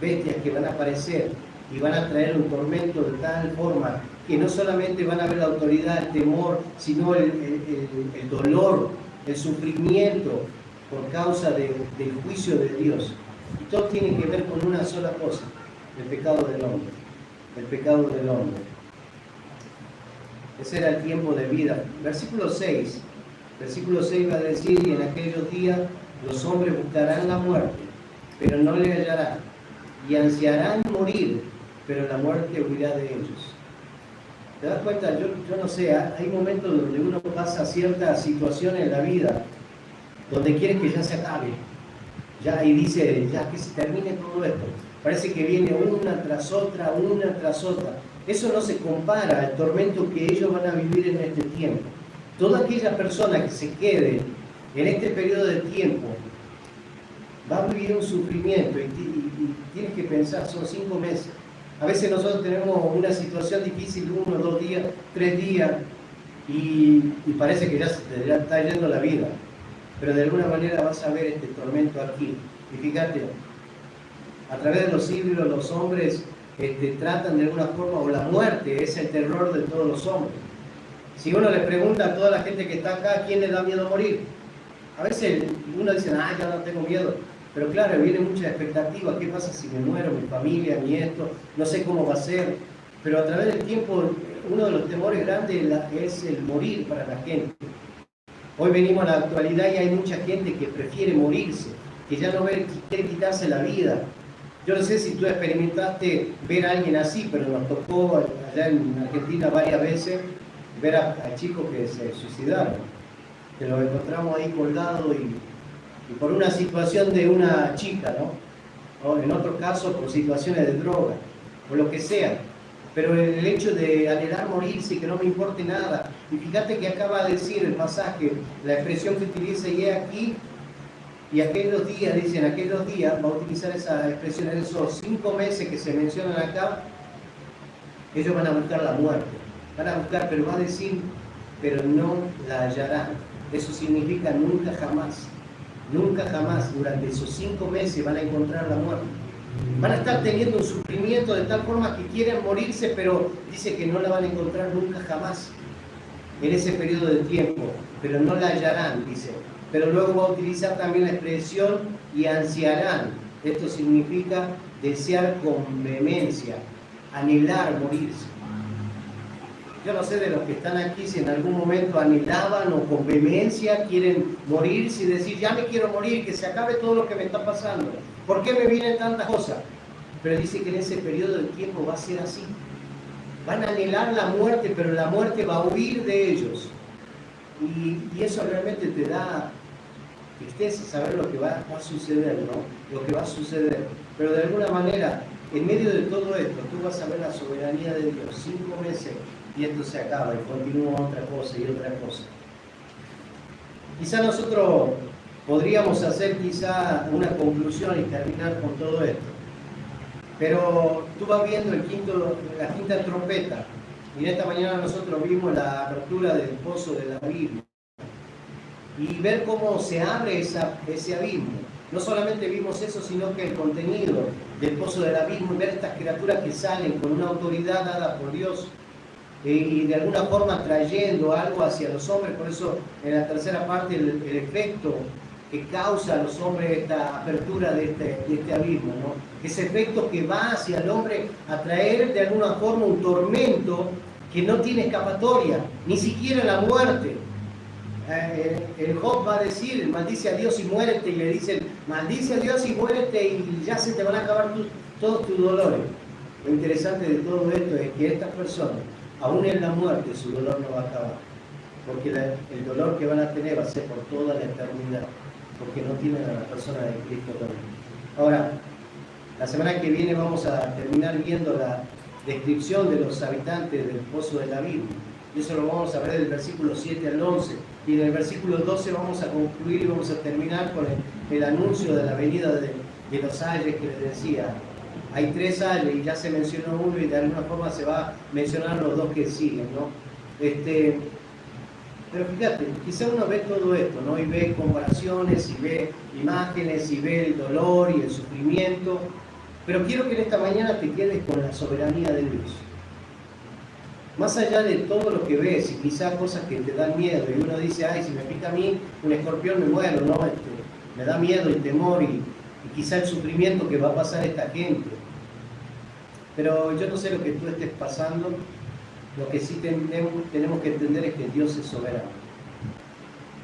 bestias que van a aparecer y van a traer un tormento de tal forma que no solamente van a ver la autoridad, el temor, sino el dolor, el sufrimiento por causa del juicio de Dios. Y todo tiene que ver con una sola cosa, el pecado del hombre. El pecado del hombre. Ese era el tiempo de vida. Versículo 6 va a decir, y en aquellos días los hombres buscarán la muerte, pero no le hallarán, y ansiarán morir, pero la muerte huirá de ellos. ¿Te das cuenta? Yo no sé, hay momentos donde uno pasa ciertas situaciones en la vida donde quiere que ya se acabe, ya, y dice, ya que se termine todo esto. Parece que viene una tras otra. Eso no se compara al tormento que ellos van a vivir en este tiempo. Toda aquella persona que se quede en este periodo de tiempo va a vivir un sufrimiento y tienes que pensar, son 5 meses. A veces nosotros tenemos una situación difícil, 1, 2 días, 3 días, y parece que ya se te está yendo la vida. Pero de alguna manera vas a ver este tormento aquí. Y fíjate, a través de los siglos los hombres tratan de alguna forma, o la muerte es el terror de todos los hombres. Si uno le pregunta a toda la gente que está acá, ¿a quién le da miedo morir? A veces uno dice, ya no tengo miedo. Pero claro, viene mucha expectativa. ¿Qué pasa si me muero? Mi familia, mi esto, no sé cómo va a ser. Pero a través del tiempo, uno de los temores grandes es el morir para la gente. Hoy venimos a la actualidad y hay mucha gente que prefiere morirse, que ya no quiere quitarse la vida. Yo no sé si tú experimentaste ver a alguien así, pero nos tocó allá en Argentina varias veces ver a chicos que se suicidaron, que los encontramos ahí colgados y por una situación de una chica, ¿no? O en otro caso por situaciones de droga, o lo que sea. Pero el hecho de anhelar morirse y que no me importe nada. Y fíjate que acaba de decir el pasaje, la expresión que utiliza, y he aquí, y aquellos días, dicen aquellos días, va a utilizar esa expresión en esos 5 meses que se mencionan acá, ellos van a buscar la muerte. Van a buscar, pero va a decir, pero no la hallarán. Eso significa nunca jamás. Nunca jamás durante esos 5 meses van a encontrar la muerte. Van a estar teniendo un sufrimiento de tal forma que quieren morirse, pero dice que no la van a encontrar nunca jamás en ese periodo de tiempo, pero no la hallarán, dice. Pero luego va a utilizar también la expresión y ansiarán. Esto significa desear con vehemencia, anhelar morirse. Yo no sé de los que están aquí si en algún momento anhelaban o con vehemencia quieren morirse y decir, ya me quiero morir, que se acabe todo lo que me está pasando. ¿Por qué me vienen tantas cosas? Pero dice que en ese periodo de tiempo va a ser así. van a anhelar la muerte, pero la muerte va a huir de ellos. Y eso realmente te da tristeza saber lo que va a suceder, ¿no? Lo que va a suceder. Pero de alguna manera, en medio de todo esto, tú vas a ver la soberanía de Dios. 5 meses y esto se acaba y continúa otra cosa y otra cosa. Quizá nosotros podríamos hacer quizá una conclusión y terminar con todo esto. Pero tú vas viendo la quinta trompeta. Y esta mañana nosotros vimos la apertura del pozo del abismo. Y ver cómo se abre ese abismo. No solamente vimos eso, sino que el contenido del pozo del abismo, ver estas criaturas que salen con una autoridad dada por Dios y de alguna forma trayendo algo hacia los hombres. Por eso en la tercera parte el efecto que causa a los hombres esta apertura de este abismo, ¿no? Ese efecto que va hacia el hombre a traer de alguna forma un tormento que no tiene escapatoria, ni siquiera la muerte. El Job va a decir, maldice a Dios y muérete, y le dicen, maldice a Dios y muérete y ya se te van a acabar todos tus dolores. Lo interesante de todo esto es que estas personas, aún en la muerte, su dolor no va a acabar, porque el dolor que van a tener va a ser por toda la eternidad, porque no tienen a la persona de Cristo también. Ahora, la semana que viene vamos a terminar viendo la descripción de los habitantes del pozo del abismo. Y eso lo vamos a ver del versículo 7 al 11. Y en el versículo 12 vamos a concluir y vamos a terminar con el anuncio de la venida de los ayes que les decía. Hay 3 ayes y ya se mencionó uno y de alguna forma se va a mencionar los 2 que siguen, ¿no? Pero fíjate, quizá uno ve todo esto, ¿no? Y ve comparaciones, y ve imágenes, y ve el dolor y el sufrimiento. Pero quiero que en esta mañana te quedes con la soberanía de Dios. Más allá de todo lo que ves y quizá cosas que te dan miedo y uno dice, ay, si me pica a mí un escorpión me muero, ¿no? Me da miedo y temor y quizá el sufrimiento que va a pasar esta gente. Pero yo no sé lo que tú estés pasando, lo que sí tenemos que entender es que Dios es soberano.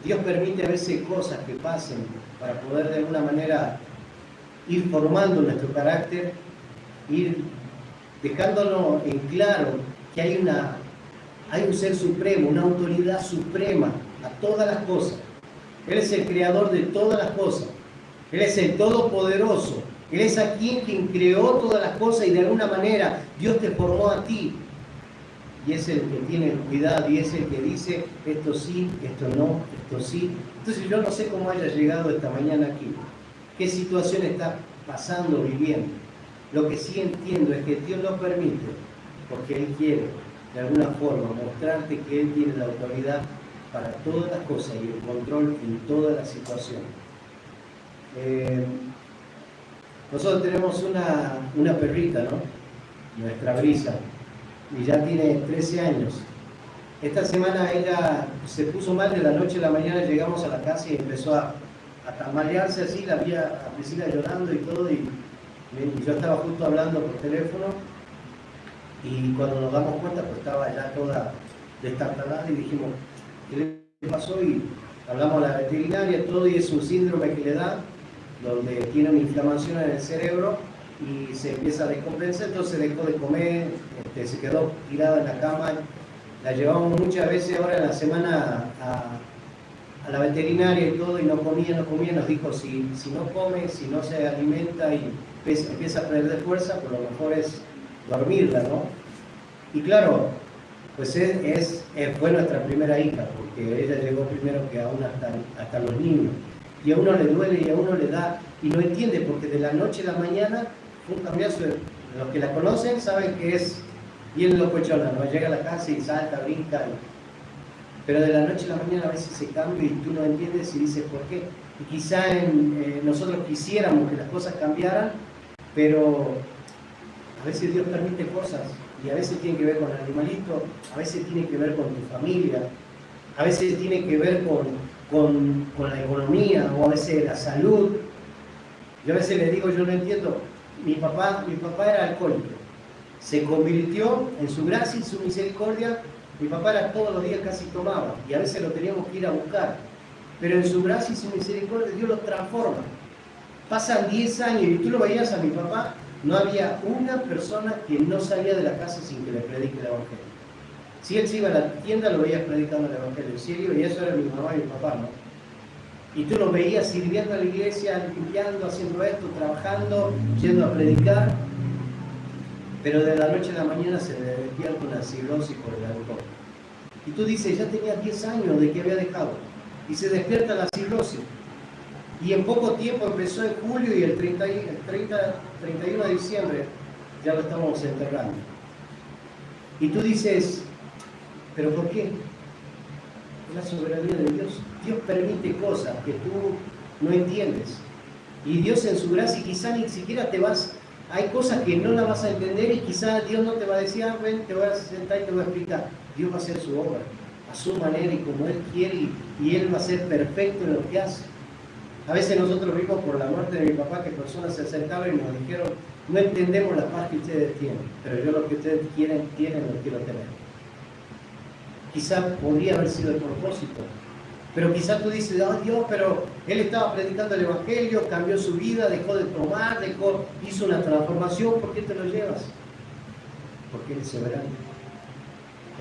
Dios permite a veces cosas que pasen para poder de alguna manera ir formando nuestro carácter, ir dejándonos en claro que hay un ser supremo, una autoridad suprema a todas las cosas. Él es el creador de todas las cosas. Él es el todopoderoso. Él es quien creó todas las cosas y de alguna manera Dios te formó a ti. Y es el que tiene el cuidado y es el que dice esto sí, esto no, esto sí. Entonces yo no sé cómo haya llegado esta mañana aquí. ¿Qué situación está pasando, viviendo? Lo que sí entiendo es que Dios lo permite porque Él quiere, de alguna forma, mostrarte que Él tiene la autoridad para todas las cosas y el control en todas las situaciones. Nosotros tenemos una perrita, ¿no? Nuestra Brisa, y ya tiene 13 años. Esta semana ella se puso mal, de la noche a la mañana llegamos a la casa y empezó a tambalearse así, la vi a Priscila llorando y todo, y yo estaba justo hablando por teléfono, y cuando nos damos cuenta pues estaba ya toda destartalada y dijimos, ¿qué le pasó? Y hablamos a la veterinaria, todo, y es un síndrome que le da, donde tiene una inflamación en el cerebro y se empieza a descompensar, entonces dejó de comer, se quedó tirada en la cama. La llevamos muchas veces ahora en la semana a la veterinaria y todo, y no comía, nos dijo, si no come, si no se alimenta y empieza a perder fuerza, pues lo mejor es dormirla, ¿no? Y claro, pues fue nuestra primera hija, porque ella llegó primero que aún hasta los niños. Y a uno le duele y a uno le da, y no entiende, porque de la noche a la mañana fue un cambiazo. Los que la conocen saben que es bien locochona, ¿no? Llega a la casa y salta, brinca, pero de la noche a la mañana a veces se cambia y tú no entiendes y dices por qué. Y quizá nosotros quisiéramos que las cosas cambiaran, pero a veces Dios permite cosas y a veces tiene que ver con el animalito, a veces tiene que ver con tu familia, a veces tiene que ver con la economía o a veces la salud. Yo a veces le digo, yo no entiendo, mi papá era alcohólico, se convirtió en su gracia y su misericordia. Mi papá era todos los días casi tomaba y a veces lo teníamos que ir a buscar, pero en su gracia y su misericordia Dios lo transforma. Pasan 10 años y tú lo veías a mi papá no había una persona que no salía de la casa sin que le predique el Evangelio. Si él se iba a la tienda, lo veías predicando el Evangelio. Si él iba, y eso era mi mamá y mi papá, ¿no? Y tú lo veías sirviendo a la iglesia, limpiando, haciendo esto, trabajando, yendo a predicar. Pero de la noche a la mañana se le despierta una cirrosis por el alcohol. Y tú dices, ya tenía 10 años de que había dejado. Y se despierta la cirrosis. Y en poco tiempo empezó en julio y el 31 de diciembre ya lo estamos enterrando. Y tú dices, ¿pero por qué? Es la soberanía de Dios. Dios permite cosas que tú no entiendes. Y Dios en su gracia, quizá ni siquiera te vas... Hay cosas que no las vas a entender y quizá Dios no te va a decir, ven, te voy a sentar y te voy a explicar. Dios va a hacer su obra, a su manera y como Él quiere, y Él va a ser perfecto en lo que hace. A veces nosotros vimos por la muerte de mi papá que personas se acercaban y nos dijeron, no entendemos la paz que ustedes tienen, pero yo lo que ustedes quieren, lo quiero tener. Quizá podría haber sido el propósito, pero quizá tú dices, oh Dios, pero él estaba predicando el Evangelio, cambió su vida, dejó de tomar, hizo una transformación, ¿por qué te lo llevas? Porque Él es soberano.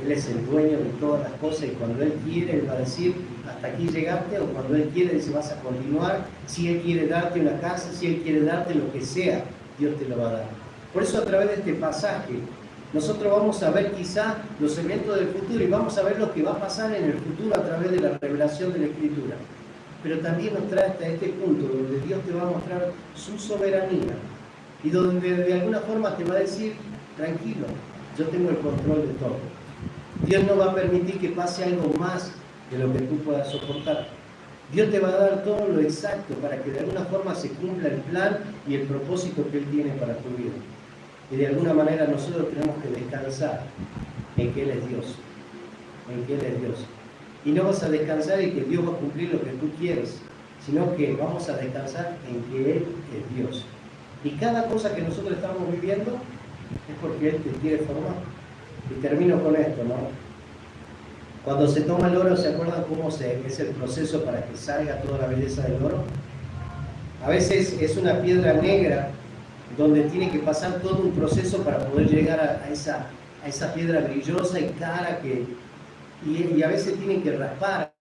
Él es el dueño de todas las cosas y cuando Él quiere, Él va a decir, hasta aquí llegaste, o cuando Él quiere, dice, vas a continuar. Si Él quiere darte una casa, si Él quiere darte lo que sea, Dios te lo va a dar. Por eso a través de este pasaje, nosotros vamos a ver quizá los eventos del futuro y vamos a ver lo que va a pasar en el futuro a través de la revelación de la Escritura. Pero también nos trae hasta este punto donde Dios te va a mostrar su soberanía y donde de alguna forma te va a decir, tranquilo, yo tengo el control de todo. Dios no va a permitir que pase algo más de lo que tú puedas soportar. Dios te va a dar todo lo exacto para que de alguna forma se cumpla el plan y el propósito que Él tiene para tu vida. Y de alguna manera nosotros tenemos que descansar en que Él es Dios. En que Él es Dios. Y no vas a descansar en que Dios va a cumplir lo que tú quieres, sino que vamos a descansar en que Él es Dios. Y cada cosa que nosotros estamos viviendo es porque Él te quiere formar. Y termino con esto, ¿no? Cuando se toma el oro, ¿se acuerdan cómo es el proceso para que salga toda la belleza del oro? A veces es una piedra negra donde tiene que pasar todo un proceso para poder llegar a esa piedra brillosa y cara y a veces tienen que raspar,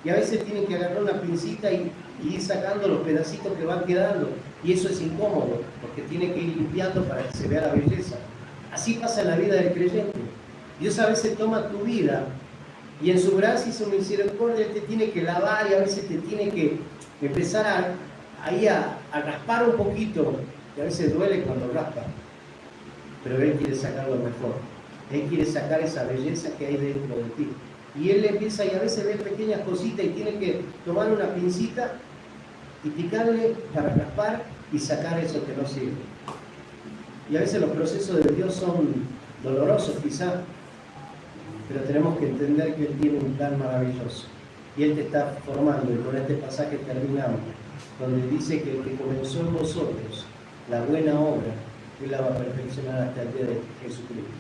y a veces tienen que agarrar una pincita y ir sacando los pedacitos que van quedando, y eso es incómodo, porque tiene que ir limpiando para que se vea la belleza. Así pasa en la vida del creyente. Dios a veces toma tu vida y en su gracia y su misericordia te tiene que lavar y a veces te tiene que empezar a raspar un poquito, y a veces duele cuando raspa, pero Él quiere sacar lo mejor. Él quiere sacar esa belleza que hay dentro de ti. Y Él empieza y a veces ve pequeñas cositas y tiene que tomar una pincita y picarle para raspar y sacar eso que no sirve. Y a veces los procesos de Dios son dolorosos quizá, pero tenemos que entender que Él tiene un plan maravilloso. Y Él te está formando, y con este pasaje terminamos, donde dice que el que comenzó en vosotros la buena obra, Él la va a perfeccionar hasta el día de Jesucristo.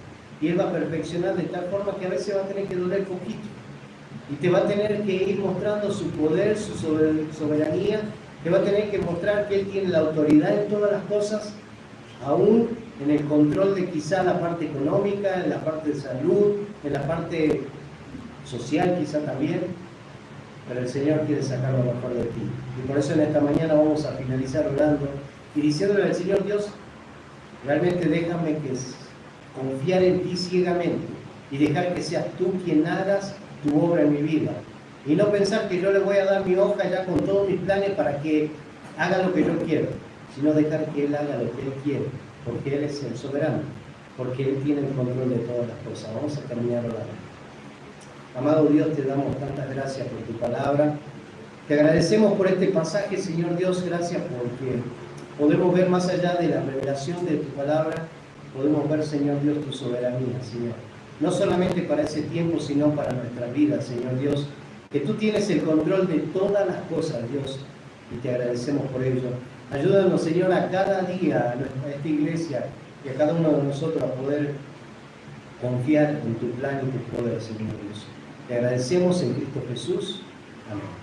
Y Él va a perfeccionar de tal forma que a veces va a tener que doler poquito. Y te va a tener que ir mostrando su poder, su soberanía. Te va a tener que mostrar que Él tiene la autoridad en todas las cosas, aún en el control de quizá la parte económica, en la parte de salud, en la parte social quizá también. Pero el Señor quiere sacar lo mejor de ti. Y por eso en esta mañana vamos a finalizar orando y diciéndole al Señor: Dios, realmente déjame confiar en ti ciegamente y dejar que seas tú quien hagas tu obra en mi vida. Y no pensar que yo le voy a dar mi hoja ya con todos mis planes para que haga lo que yo quiero, sino dejar que Él haga lo que Él quiere, porque Él es el soberano, porque Él tiene el control de todas las cosas. Vamos a terminar orando. Amado Dios, te damos tantas gracias por tu palabra. Te agradecemos por este pasaje, Señor Dios. Gracias porque podemos ver más allá de la revelación de tu palabra. Podemos ver, Señor Dios, tu soberanía, Señor. No solamente para ese tiempo, sino para nuestra vida, Señor Dios. Que tú tienes el control de todas las cosas, Dios. Y te agradecemos por ello. Ayúdanos, Señor, a cada día, a esta iglesia y a cada uno de nosotros a poder confiar en tu plan y tu poder, Señor Dios. Te agradecemos en Cristo Jesús. Amén.